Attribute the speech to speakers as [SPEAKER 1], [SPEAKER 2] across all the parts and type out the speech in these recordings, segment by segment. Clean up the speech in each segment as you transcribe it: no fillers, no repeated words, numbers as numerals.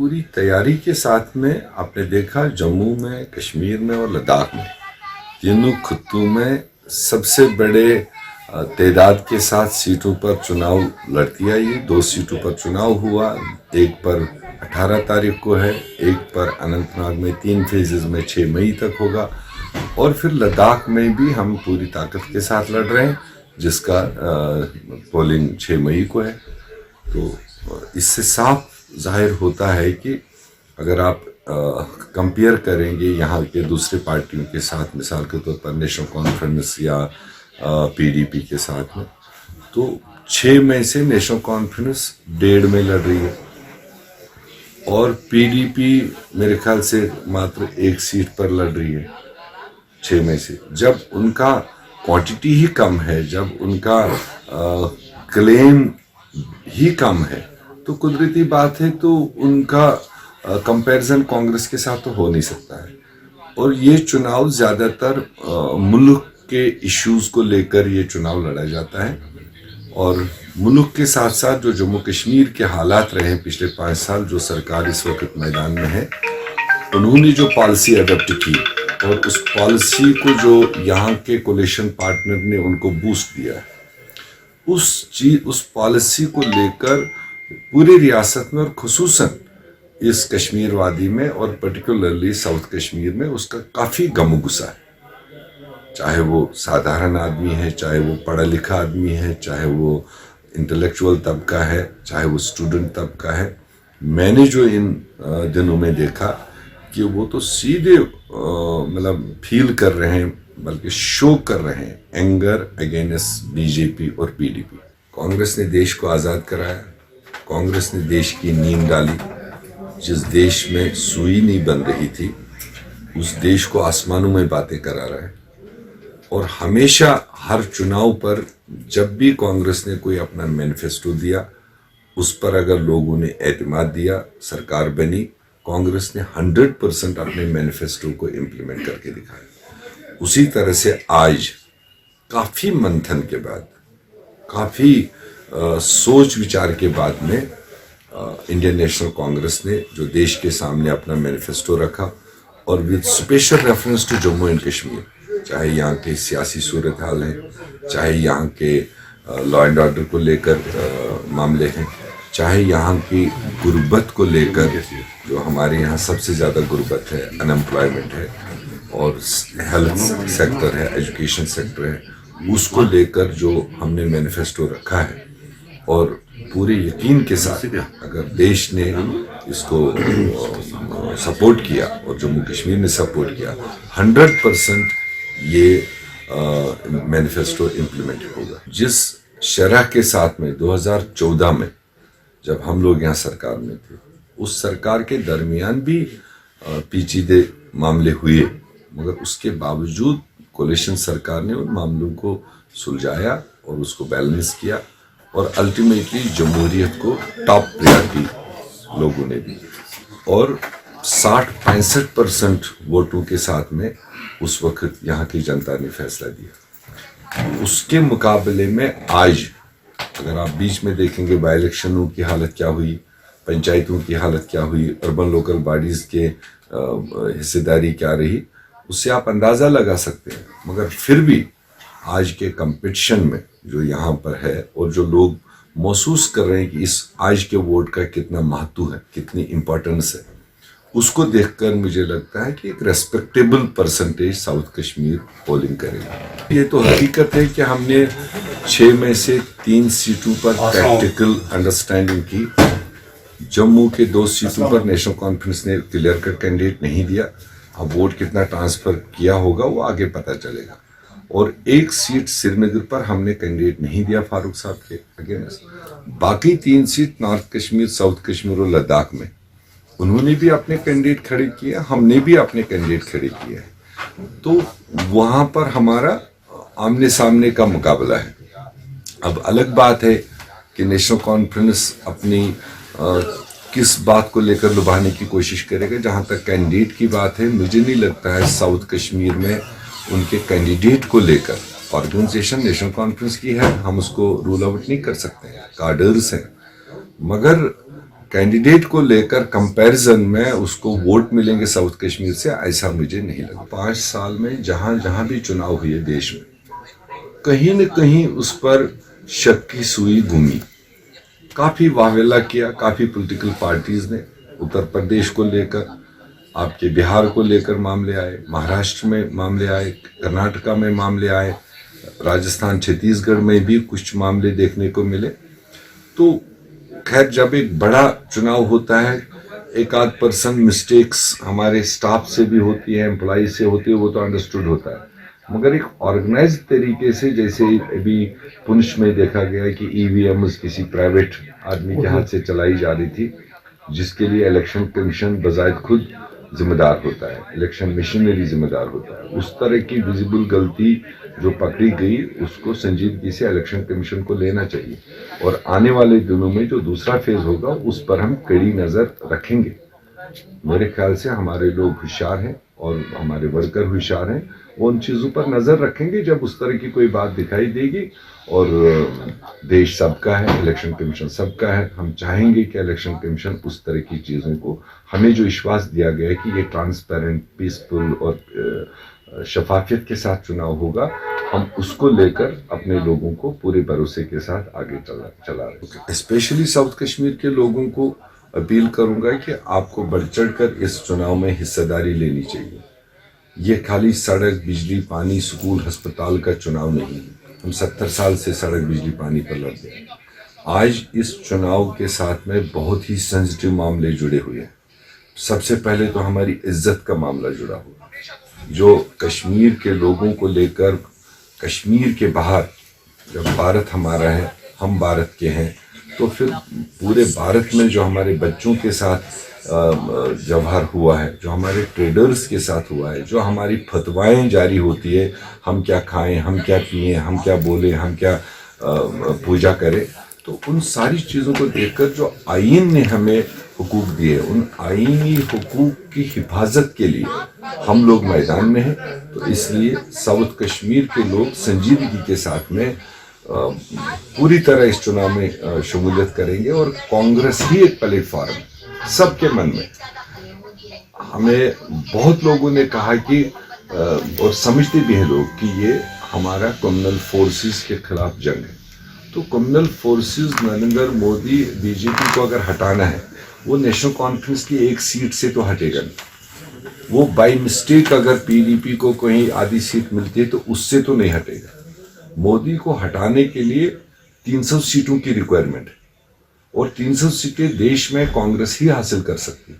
[SPEAKER 1] पूरी तैयारी के साथ में आपने देखा जम्मू में, कश्मीर में और लद्दाख में तीनों खित्तों में सबसे बड़े तादाद के साथ सीटों पर चुनाव लड़ती आई है। 2 सीटों पर चुनाव हुआ, एक पर 18 तारीख को है, एक पर अनंतनाग में 3 फेजेस में 6 मई तक होगा, और फिर लद्दाख में भी हम पूरी ताकत के साथ लड़ रहे हैं जिसका पोलिंग 6 मई को है। तो इससे साफ जाहिर होता है कि अगर आप कंपेयर करेंगे यहाँ के दूसरे पार्टियों के साथ, मिसाल के तौर पर नेशनल कॉन्फ्रेंस या पीडीपी के साथ में, तो 6 में से नेशनल कॉन्फ्रेंस 1.5 में लड़ रही है और पीडीपी मेरे ख्याल से मात्र 1 सीट पर लड़ रही है 6 में से। जब उनका क्वांटिटी ही कम है, जब उनका क्लेम ही कम है, तो कुदरती बात है तो उनका कंपैरिजन कांग्रेस के साथ तो हो नहीं सकता है। और ये चुनाव ज़्यादातर मुल्क के इश्यूज को लेकर ये चुनाव लड़ा जाता है, और मुल्क के साथ साथ जो जम्मू कश्मीर के हालात रहे हैं पिछले 5 साल, जो सरकार इस वक्त मैदान में है, उन्होंने जो पॉलिसी अडॉप्ट की और उस पॉलिसी को जो यहाँ के कोलिशन पार्टनर ने उनको बूस्ट दिया है, उस पॉलिसी को लेकर पूरी रियासत में और खुसूसन इस कश्मीर वादी में और पर्टिकुलरली साउथ कश्मीर में उसका काफ़ी गम गुस्सा है। चाहे वो साधारण आदमी है, चाहे वो पढ़ा लिखा आदमी है, चाहे वो इंटेलेक्चुअल तबका है, चाहे वो स्टूडेंट तबका है। मैंने जो इन दिनों में देखा कि वो तो सीधे मतलब फील कर रहे हैं, बल्कि शो कर रहे हैं एंगर अगेंस्ट बीजेपी और पीडीपी। कांग्रेस ने देश को आज़ाद कराया, कांग्रेस ने देश की नींद डाली। जिस देश में सुई नहीं बन रही थी उस देश को आसमानों में बातें करा रहा है। और हमेशा हर चुनाव पर जब भी कांग्रेस ने कोई अपना मैनिफेस्टो दिया, उस पर अगर लोगों ने एतमाद दिया, सरकार बनी, कांग्रेस ने 100% अपने मैनिफेस्टो को इम्प्लीमेंट करके दिखाया। उसी तरह से आज काफ़ी मंथन के बाद, काफ़ी सोच विचार के बाद में इंडियन नेशनल कांग्रेस ने जो देश के सामने अपना मैनिफेस्टो रखा, और with special reference to Jammu and Kashmir, चाहे यहाँ के सियासी सूरत हाल है, चाहे यहाँ के लॉ एंड ऑर्डर को लेकर मामले हैं, चाहे यहाँ की गुर्बत को लेकर, जो हमारे यहाँ सबसे ज़्यादा गुर्बत है, अनएम्प्लॉयमेंट है, और हेल्थ सेक्टर है, एजुकेशन सेक्टर है, उसको लेकर जो हमने मैनिफेस्टो रखा है, और पूरे यकीन के साथ अगर देश ने इसको सपोर्ट किया और जम्मू कश्मीर ने सपोर्ट किया, 100% ये मैनिफेस्टो इम्प्लीमेंट होगा। जिस शरह के साथ में 2014 में जब हम लोग यहाँ सरकार में थे, उस सरकार के दरमियान भी पेचीदे मामले हुए, मगर उसके बावजूद कोलिशन सरकार ने उन मामलों को सुलझाया और उसको बैलेंस किया, और अल्टीमेटली जमहूरियत को टॉप प्रायोरिटी लोगों ने दी, और 60-65% वोटों के साथ में उस वक्त यहाँ की जनता ने फैसला दिया। उसके मुकाबले में आज अगर आप बीच में देखेंगे बाई इलेक्शनों की हालत क्या हुई, पंचायतों की हालत क्या हुई, अर्बन लोकल बॉडीज़ के हिस्सेदारी क्या रही, उससे आप अंदाज़ा लगा सकते हैं। मगर फिर भी आज के कंपटीशन में जो यहाँ पर है, और जो लोग महसूस कर रहे हैं कि इस आज के वोट का कितना महत्व है, कितनी इम्पोर्टेंस है, उसको देखकर मुझे लगता है कि एक respectable percentage south Kashmir polling करेगा। ये तो हकीकत है कि हमने 6 में से 3 सीटों पर प्रैक्टिकल अंडरस्टैंडिंग की। जम्मू के 2 सीटों पर नेशनल कॉन्फ्रेंस ने क्लियर कट कैंडिडेट नहीं दिया। अब वोट कितना ट्रांसफर किया होगा वो आगे पता चलेगा। और 1 सीट श्रीनगर पर हमने कैंडिडेट नहीं दिया फारूक साहब के अगेंस्ट। बाकी 3 seat north Kashmir, south Kashmir और लद्दाख में उन्होंने भी अपने कैंडिडेट खड़े किए, हमने भी अपने कैंडिडेट खड़े किए हैं। तो वहाँ पर हमारा आमने सामने का मुकाबला है। अब अलग बात है कि नेशनल कॉन्फ्रेंस अपनी किस बात को लेकर लुभाने की कोशिश करेगा। जहाँ तक कैंडिडेट की बात है, मुझे नहीं लगता है साउथ कश्मीर में उनके कैंडिडेट को लेकर ऑर्गेनाइजेशन नेशनल कॉन्फ्रेंस की है, हम उसको रूल आउट नहीं कर सकते हैं, कार्डर्स हैं। मगर कैंडिडेट को लेकर कंपैरिजन में उसको वोट मिलेंगे साउथ कश्मीर से, ऐसा मुझे नहीं लगा। 5 साल में जहां जहां भी चुनाव हुए देश में, कहीं न कहीं उस पर शक की सुई घूमी। काफी वावेला किया काफी पॉलिटिकल पार्टीज ने। उत्तर प्रदेश को लेकर, आपके बिहार को लेकर मामले आए, महाराष्ट्र में मामले आए, कर्नाटका में मामले आए, राजस्थान छत्तीसगढ़ में भी कुछ मामले देखने को मिले। तो खैर, जब एक बड़ा चुनाव होता है, एक आध पर्सन मिस्टेक्स हमारे स्टाफ से भी होती है, एम्प्लॉय से होती है, वो तो अंडरस्टूड होता है। मगर एक ऑर्गेनाइज तरीके से, जैसे अभी पुंछ में देखा गया कि ईवीएम किसी प्राइवेट आदमी के हाथ से चलाई जा रही थी, जिसके लिए इलेक्शन कमीशन बजाय खुद जिम्मेदार होता है, इलेक्शन मशीनरी जिम्मेदार होता है। उस तरह की विजिबल गलती जो पकड़ी गई, उसको संजीदगी से इलेक्शन कमीशन को लेना चाहिए। और आने वाले दिनों में जो दूसरा फेज होगा, उस पर हम कड़ी नजर रखेंगे। मेरे ख्याल से हमारे लोग होशियार हैं और हमारे वर्कर होशियार हैं, वो उन चीज़ों पर नज़र रखेंगे। जब उस तरह की कोई बात दिखाई देगी, और देश सबका है, इलेक्शन कमीशन सबका है, हम चाहेंगे कि इलेक्शन कमीशन उस तरह की चीज़ों को, हमें जो विश्वास दिया गया है कि ये ट्रांसपेरेंट, पीसफुल और शफाफियत के साथ चुनाव होगा, हम उसको लेकर अपने लोगों को पूरे भरोसे के साथ आगे चला रहे हैं। स्पेशली साउथ कश्मीर के लोगों को अपील करूंगा कि आपको बढ़ चढ़ कर इस चुनाव में हिस्सेदारी लेनी चाहिए। ये खाली सड़क, बिजली, पानी, स्कूल, अस्पताल का चुनाव नहीं है। हम 70 साल से सड़क, बिजली, पानी पर लड़ते हैं। आज इस चुनाव के साथ में बहुत ही सेंसिटिव मामले जुड़े हुए हैं। सबसे पहले तो हमारी इज्जत का मामला जुड़ा हुआ, जो कश्मीर के लोगों को लेकर, कश्मीर के बाहर, जब भारत हमारा है, हम भारत के हैं, तो फिर पूरे भारत में जो हमारे बच्चों के साथ व्यवहार हुआ है, जो हमारे ट्रेडर्स के साथ हुआ है, जो हमारी फतवाएं जारी होती है, हम क्या खाएं, हम क्या पिएं, हम क्या बोलें, हम क्या पूजा करें, तो उन सारी चीज़ों को देखकर जो आईन ने हमें हुकूक दिए, उन आईनी हुकूक की हिफाजत के लिए हम लोग मैदान में हैं। तो इसलिए साउथ कश्मीर के लोग संजीदगी के साथ में पूरी तरह इस चुनाव में शमूलियत करेंगे। और कांग्रेस ही एक प्लेटफॉर्म सबके मन में। हमें बहुत लोगों ने कहा कि और समझते भी हैं लोग कि ये हमारा कम्युनल फोर्सेस के खिलाफ जंग है। तो communal forces, Narendra Modi, BJP को अगर हटाना है, वो नेशनल कॉन्फ्रेंस की एक सीट से तो हटेगा नहीं। वो बाई मिस्टेक अगर पीडीपी को कहीं आधी सीट मिलती है तो उससे तो नहीं हटेगा। मोदी को हटाने के लिए 300 सीटों की रिक्वायरमेंट है, और 300 सीटें देश में कांग्रेस ही हासिल कर सकती है।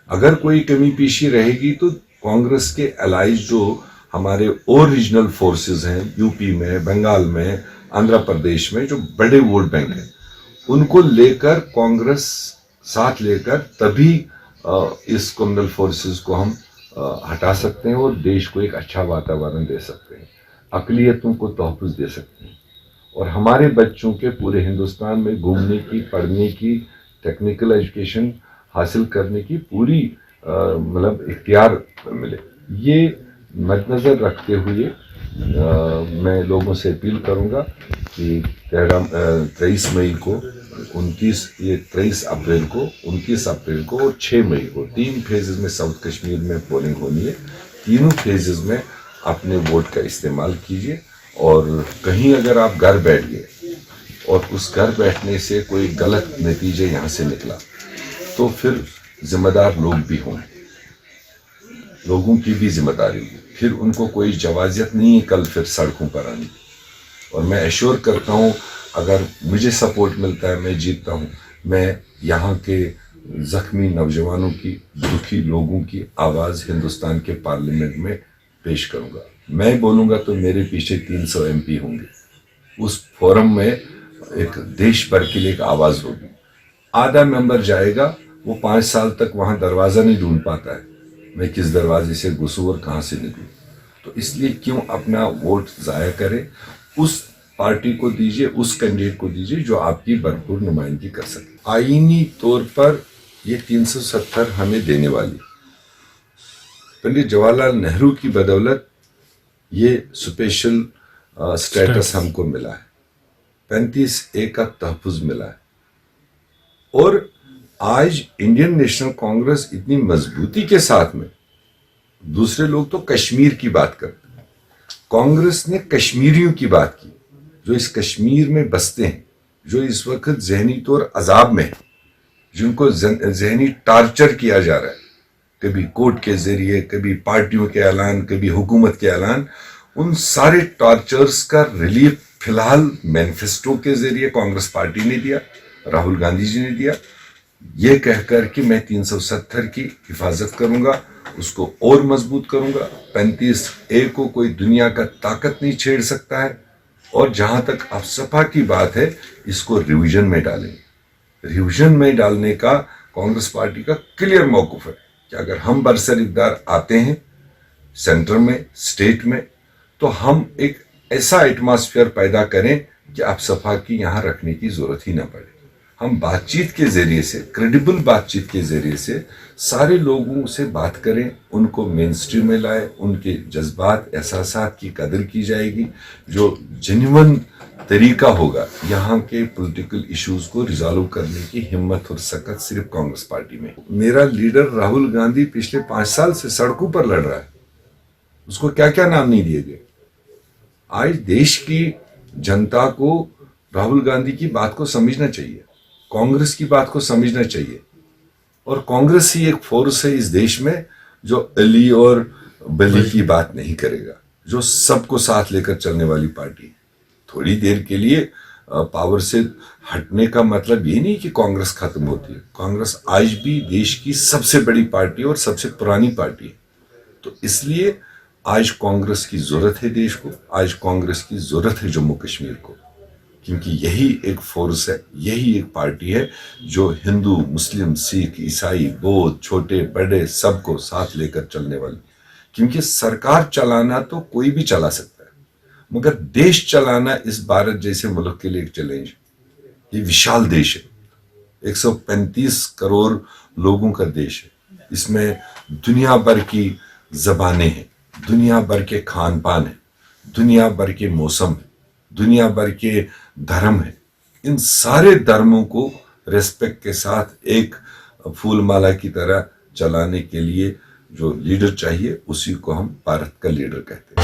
[SPEAKER 1] अगर कोई कमी पेशी रहेगी तो कांग्रेस के अलाइज जो हमारे और रीजनल फोर्सेस हैं, यूपी में, बंगाल में, आंध्र प्रदेश में, जो बड़े वोट बैंक हैं, उनको लेकर कांग्रेस साथ लेकर तभी इस कम्युनल फोर्सेस को हम हटा सकते हैं और देश को एक अच्छा वातावरण दे सकते हैं, अकलियतों को तहफ़्फ़ुज़ दे सकते हैं, और हमारे बच्चों के पूरे हिंदुस्तान में घूमने की, पढ़ने की, टेक्निकल एजुकेशन हासिल करने की पूरी मतलब इख्तियार मिले। ये मद्देनज़र रखते हुए मैं लोगों से अपील करूंगा कि 23 मई को, 23 अप्रैल को, 29 अप्रैल को और 6 मई को 3 फेजेस में साउथ कश्मीर में पोलिंग होनी है। तीनों फेजेस में अपने वोट का इस्तेमाल कीजिए। और कहीं अगर आप घर बैठ गए और उस घर बैठने से कोई गलत नतीजे यहाँ से निकला, तो फिर जिम्मेदार लोग भी होंगे, लोगों की भी जिम्मेदारी होगी। फिर उनको कोई जवाजियत नहीं है कल फिर सड़कों पर आने। और मैं एश्योर करता हूँ, अगर मुझे सपोर्ट मिलता है, मैं जीतता हूँ, मैं यहाँ के जख्मी नौजवानों की, दुखी लोगों की आवाज़ हिंदुस्तान के पार्लियामेंट में पेश करूँगा। मैं बोलूँगा तो मेरे पीछे 300 MP होंगे। उस फोरम में एक देश भर के लिए एक आवाज़ होगी। आधा मेंबर जाएगा, वो 5 साल तक वहाँ दरवाज़ा नहीं ढूंढ पाता है, मैं किस दरवाजे से घुसूँ और कहाँ से निकलूँ। तो इसलिए क्यों अपना वोट ज़ाया करें, उस पार्टी को दीजिए, उस कैंडिडेट को दीजिए जो आपकी भरपूर नुमाइंदगी कर सके। आईनी तौर पर ये 370 हमें देने वाली, पंडित जवाहरलाल नेहरू की बदौलत ये स्पेशल स्टेटस हमको मिला है, 35A का तहफ़्फ़ुज़ मिला है। और आज इंडियन नेशनल कांग्रेस इतनी मजबूती के साथ में, दूसरे लोग तो कश्मीर की बात करते हैं, कांग्रेस ने कश्मीरियों की बात की, जो इस कश्मीर में बसते हैं, जो इस वक्त जहनी तौर अजाब में हैं, जिनको जहनी टार्चर किया जा रहा है, कभी कोर्ट के जरिए, कभी पार्टियों के ऐलान, कभी हुकूमत के ऐलान, उन सारे टॉर्चर्स का रिलीफ फिलहाल मैनिफेस्टो के जरिए कांग्रेस पार्टी ने दिया, राहुल गांधी जी ने दिया, ये कहकर कि मैं 370 की हिफाजत करूंगा, उसको और मजबूत करूंगा, 35A को कोई दुनिया का ताकत नहीं छेड़ सकता है, और जहां तक अफसपा की बात है, इसको रिवीजन में डालेंगे। रिवीजन में डालने का कांग्रेस पार्टी का क्लियर मौक़िफ़ है कि अगर हम बरसर इक़्तिदार आते हैं सेंटर में, स्टेट में, तो हम एक ऐसा एटमॉस्फेयर पैदा करें कि अफसपा की यहाँ रखने की ज़रूरत ही ना पड़े। हम बातचीत के ज़रिए से, क्रेडिबल बातचीत के ज़रिए से सारे लोगों से बात करें, उनको मेन स्ट्रीम में लाए, उनके जज्बात, एहसासात की कदर की जाएगी, जो जेन्युइन तरीका होगा यहाँ के पॉलिटिकल इश्यूज को रिजॉल्व करने की हिम्मत और सकत सिर्फ कांग्रेस पार्टी में। मेरा लीडर राहुल गांधी पिछले 5 साल से सड़कों पर लड़ रहा है, उसको क्या क्या नाम नहीं दिए गए। आज देश की जनता को राहुल गांधी की बात को समझना चाहिए, कांग्रेस की बात को समझना चाहिए, और कांग्रेस ही एक फोर्स है इस देश में जो अली और बली की बात नहीं करेगा, जो सबको साथ लेकर चलने वाली पार्टी। थोड़ी देर के लिए पावर से हटने का मतलब ये नहीं कि कांग्रेस खत्म होती है। कांग्रेस आज भी देश की सबसे बड़ी पार्टी और सबसे पुरानी पार्टी है। तो इसलिए आज कांग्रेस की जरूरत है देश को, आज कांग्रेस की जरूरत है जम्मू कश्मीर को, क्योंकि यही एक फोर्स है, यही एक पार्टी है जो हिंदू, मुस्लिम, सिख, ईसाई, बौद्ध, छोटे बड़े सबको साथ लेकर चलने वाली। क्योंकि सरकार चलाना तो कोई भी चला सकता है, मगर देश चलाना इस भारत जैसे मुल्क के लिए एक चैलेंज है। ये विशाल देश है, 135 करोड़ लोगों का देश है, इसमें दुनिया भर की जबानें हैं, दुनिया भर के खान पान है, दुनिया भर के मौसम है, दुनिया भर के धर्म है। इन सारे धर्मों को रेस्पेक्ट के साथ एक फूलमाला की तरह चलाने के लिए जो लीडर चाहिए, उसी को हम भारत का लीडर कहते हैं।